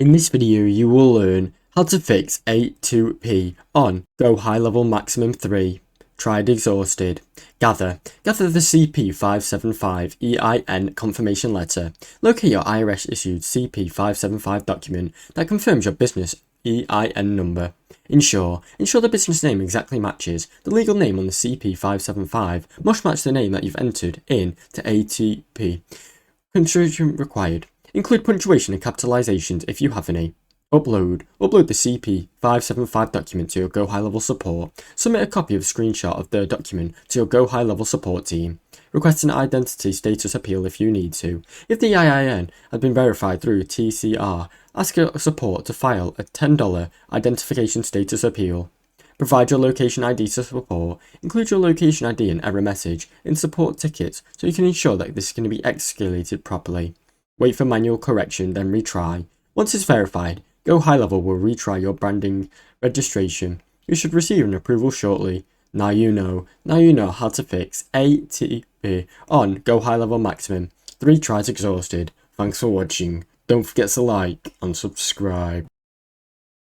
In this video you will learn how to fix A2P on GoHighLevel Maximum 3. Tried exhausted. Gather the CP575 EIN confirmation letter. Locate your IRS issued CP575 document that confirms your business EIN number. Ensure the business name exactly matches. The legal name on the CP575 must match the name that you've entered in to A2P. Punctuation required. Include punctuation and capitalizations if you have any. Upload the CP575 document to your GoHighLevel support. Submit a copy of a screenshot of the document to your GoHighLevel support team. Request an identity status appeal if you need to. If the EIN had been verified through TCR, ask your support to file a $10 identification status appeal. Provide your location ID to support. Include your location ID and error message in support tickets so you can ensure that this is going to be escalated properly. Wait for manual correction, then retry. Once it's verified, GoHighLevel will retry your branding registration. You should receive an approval shortly. Now you know how to fix A2P on GoHighLevel Maximum. 3 tries exhausted. Thanks for watching. Don't forget to like and subscribe.